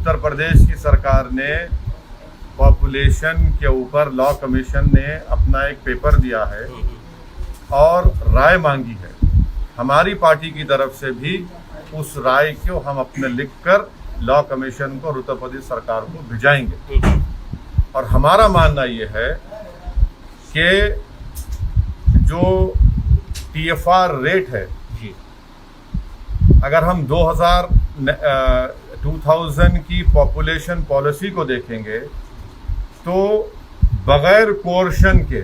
उत्तर प्रदेश की सरकार ने पॉपुलेशन के ऊपर लॉ कमीशन ने अपना एक पेपर दिया है और राय मांगी है। हमारी पार्टी की तरफ से भी उस राय को हम अपने लिखकर लॉ कमीशन को और उत्तर प्रदेश सरकार को भिजाएंगे। और हमारा मानना ये है कि जो TFR रेट है, अगर हम 2000 की पॉपुलेशन पॉलिसी को देखेंगे तो बगैर कोर्शन के,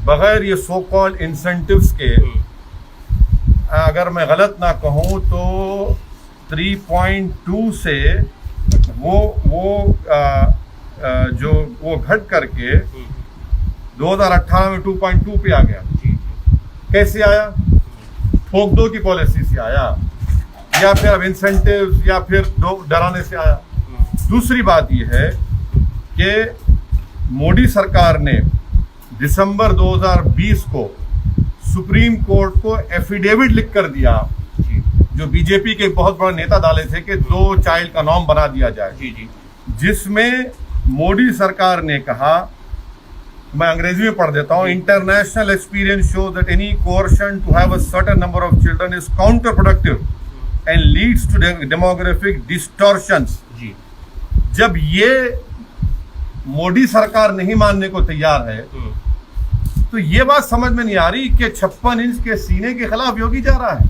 बगैर ये सो कॉल्ड इंसेंटिव्स के, अगर मैं गलत ना कहूँ तो 3.2 से वो घट करके 2018 में 2.2 पे आ गया। कैसे आया? ठोक दो की पॉलिसी से आया या फिर अब इंसेंटिव्स या फिर डराने से आया? दूसरी बात यह है कि मोदी सरकार ने दिसंबर 2020 को सुप्रीम कोर्ट को एफिडेविट लिख कर दिया, जो बीजेपी के बहुत बड़े नेता डाले थे कि 2 चाइल्ड का नॉर्म बना दिया जाए, जिसमें मोदी सरकार ने कहा, मैं अंग्रेजी में पढ़ देता हूं, international experience show that any coercion to have a certain number of children is counterproductive and leads to demographic distortions. जब ये मोदी सरकार नहीं मानने को तैयार है तो ये बात समझ में नहीं आ रही कि 56 इंच के सीने के खिलाफ योगी जा रहा है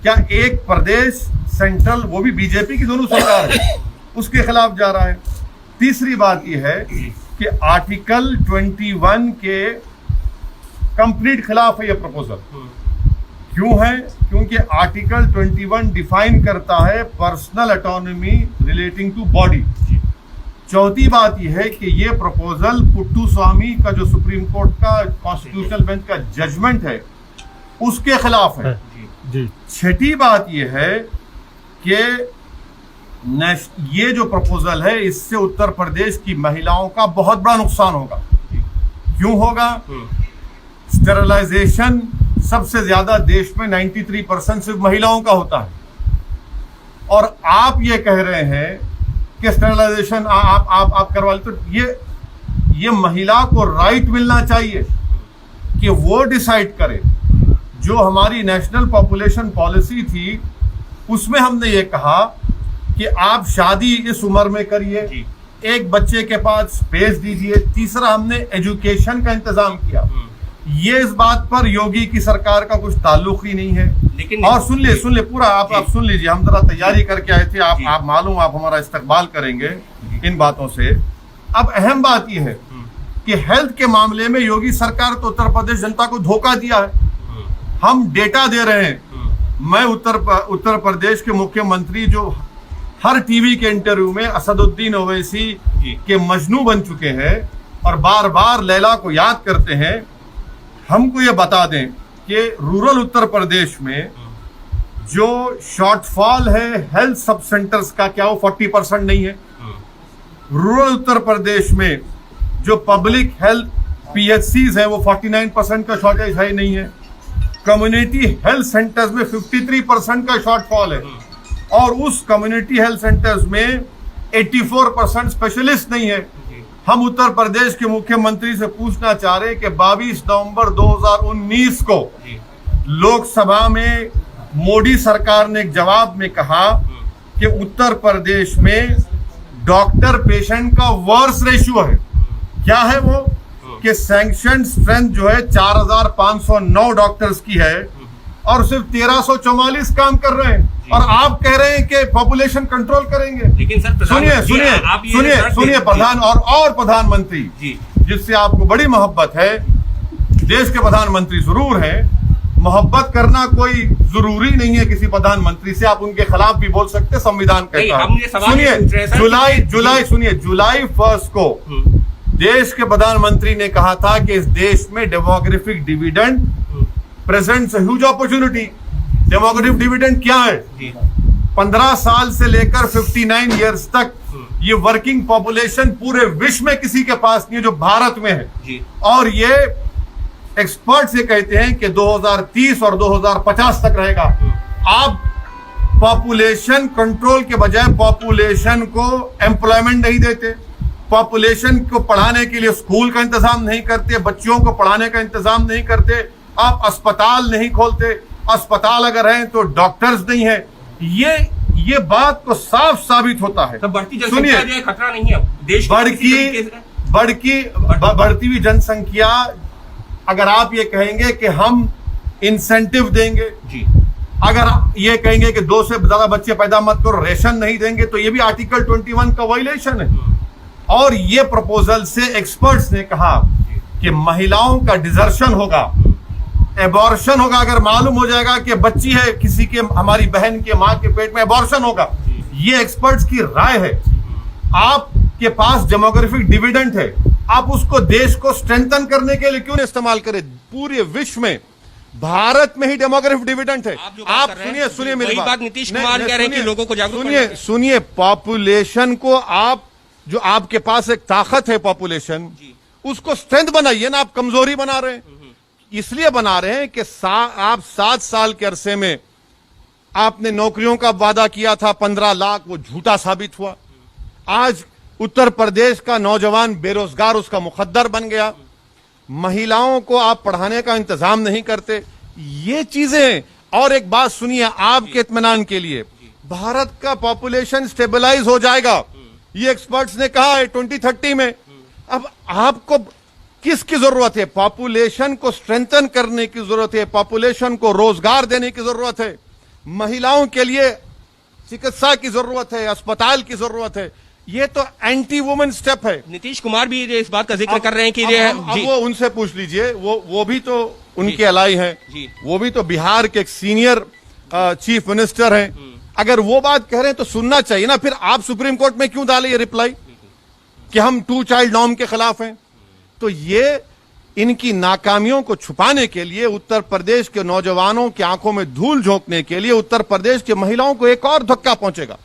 क्या? एक प्रदेश सेंट्रल, वो भी बीजेपी की दोनों सरकार है, उसके खिलाफ जा रहा है। तीसरी बात यह है कि आर्टिकल 21 के कंप्लीट खिलाफ है यह प्रपोजल। क्यों है? क्योंकि आर्टिकल 21 डिफाइन करता है personal autonomy relating to body. चौथी बात यह है कि यह प्रपोजल पुट्टू स्वामी का जो सुप्रीम कोर्ट का कॉन्स्टिट्यूशनल बेंच का जजमेंट है उसके खिलाफ है। छठी बात यह है कि ये जो प्रपोजल है इससे उत्तर प्रदेश की महिलाओं का बहुत बड़ा नुकसान होगा। क्यों होगा? स्टेरिलाइजेशन सबसे ज्यादा देश में 93% सिर्फ महिलाओं का होता है, और आप ये कह रहे हैं कि स्टेरिलाइजेशन आप करवा ले, तो ये महिला को राइट मिलना चाहिए कि वो डिसाइड करे। जो हमारी नेशनल पॉपुलेशन पॉलिसी थी उसमें हमने ये कहा कि आप शादी इस उम्र में करिए, एक बच्चे के पास स्पेस दीजिए। तीसरा, हमने एजुकेशन का इंतजाम किया। ये इस बात पर योगी की सरकार का कुछ ताल्लुक ही नहीं है। लेकिन और सुन ले पूरा आप सुन लीजिए, हम जरा तैयारी करके आए थे, आप मालूम, आप हमारा इस्तकबाल करेंगे इन बातों से। अब अहम बात यह है कि हेल्थ के मामले में योगी सरकार तो उत्तर प्रदेश जनता को धोखा दिया है। हम डेटा दे रहे हैं। मैं उत्तर प्रदेश के मुख्यमंत्री जो हर टीवी के इंटरव्यू में असदुद्दीन ओवैसी के मजनू बन चुके हैं और बार बार लैला को याद करते हैं, हमको ये बता दें कि रूरल उत्तर प्रदेश में जो शॉर्टफॉल है हेल्थ सब सेंटर्स का, क्या वो 40% नहीं है? रूरल उत्तर प्रदेश में जो पब्लिक हेल्थ PHCs है वो 49% का शॉर्टेज है नहीं है। कम्युनिटी हेल्थ सेंटर्स में 53% का शॉर्टफॉल है, और उस कम्युनिटी हेल्थ सेंटर्स में 84% स्पेशलिस्ट नहीं है। हम उत्तर प्रदेश के मुख्यमंत्री से पूछना चाह रहे हैं कि 22 नवंबर 2019 को लोकसभा में मोदी सरकार ने एक जवाब में कहा कि उत्तर प्रदेश में डॉक्टर पेशेंट का वर्स रेशियो है। क्या है वो? कि सैंक्शन स्ट्रेंथ जो है 4509 डॉक्टर्स की है और सिर्फ 1344 काम कर रहे हैं, और आप कह रहे हैं कि पॉपुलेशन कंट्रोल करेंगे। लेकिन सर सुनिए प्रधान और प्रधानमंत्री जिससे आपको बड़ी मोहब्बत है, देश के प्रधानमंत्री जरूर है, मोहब्बत करना कोई जरूरी नहीं है किसी प्रधानमंत्री से, आप उनके खिलाफ भी बोल सकते हैं, संविधान कहता है। सुनिए जुलाई 1 को देश के प्रधानमंत्री ने कहा था कि इस देश में demographic dividend presents huge opportunity. Demographic dividend क्या है? 15 साल से लेकर 59 ईयर्स तक ये वर्किंग पॉपुलेशन पूरे विश्व में किसी के पास नहीं है जो भारत में है। और ये एक्सपर्ट्स ये कहते हैं कि 2030 और 2050 तक रहेगा। आप पॉपुलेशन कंट्रोल के बजाय पॉपुलेशन को एम्प्लॉयमेंट नहीं देते, पॉपुलेशन को पढ़ाने के लिए स्कूल का इंतजाम नहीं करते, बच्चियों को पढ़ाने का इंतजाम नहीं करते, आप अस्पताल नहीं खोलते, अस्पताल अगर हैं तो डॉक्टर्स नहीं है। ये बात तो साफ साबित होता है। तो बढ़ती जनसंख्या जो है खतरा नहीं है देश बढ़ती हुई जनसंख्या, अगर आप ये कहेंगे कि हम इंसेंटिव देंगे जी, अगर ये कहेंगे कि 2 से ज्यादा बच्चे पैदा मत करो, रेशन नहीं देंगे, तो ये भी आर्टिकल 21 का वायलेशन है। और ये प्रपोजल से एक्सपर्ट्स ने कहा कि महिलाओं का डिजर्शन होगा, एबॉर्शन होगा। अगर मालूम हो जाएगा कि बच्ची है किसी के, हमारी बहन के मां के पेट में, एबॉर्शन होगा। ये एक्सपर्ट्स की राय है। आपके पास डेमोग्राफिक डिविडेंड है, आप उसको देश को स्ट्रेंथन करने के लिए क्यों नहीं इस्तेमाल करें? पूरे विश्व में भारत में ही डेमोग्राफिक डिविडेंड है। आप सुनिए मेरी बात। नीतीश कुमार कह रहे हैं कि लोगों को जागरूक सुनिए, पॉपुलेशन को आप, जो आपके पास एक ताकत है पॉपुलेशन, उसको स्ट्रेंथ बनाइए ना, आप कमजोरी बना रहे हैं। इसलिए बना रहे हैं कि आप 7 साल के अरसे में आपने नौकरियों का वादा किया था 15 लाख, वो झूठा साबित हुआ। आज उत्तर प्रदेश का नौजवान बेरोजगार उसका मुकद्दर बन गया। महिलाओं को आप पढ़ाने का इंतजाम नहीं करते, ये चीजें। और एक बात सुनिए आपके इत्मीनान के लिए, भारत का पॉपुलेशन स्टेबलाइज हो जाएगा, ये एक्सपर्ट्स ने कहा है 2030 में। अब आपको किसकी जरूरत है? पॉपुलेशन को स्ट्रेंथन करने की जरूरत है, पॉपुलेशन को रोजगार देने की जरूरत है, महिलाओं के लिए चिकित्सा की जरूरत है, अस्पताल की जरूरत है। ये तो एंटी वुमेन स्टेप है। नीतीश कुमार भी इस बात का जिक्र कर रहे हैं कि अब वो उनसे पूछ लीजिए, वो भी तो उनके अलाई हैं, वो भी तो बिहार के एक सीनियर चीफ मिनिस्टर हैं। अगर वो बात कह रहे हैं तो सुनना चाहिए ना। फिर आप सुप्रीम कोर्ट में क्यों डाले ये रिप्लाई कि हम 2 चाइल्ड नॉर्म के खिलाफ हैं? तो ये इनकी नाकामियों को छुपाने के लिए, उत्तर प्रदेश के नौजवानों की आंखों में धूल झोंकने के लिए उत्तर प्रदेश की महिलाओं को एक और धक्का पहुंचेगा।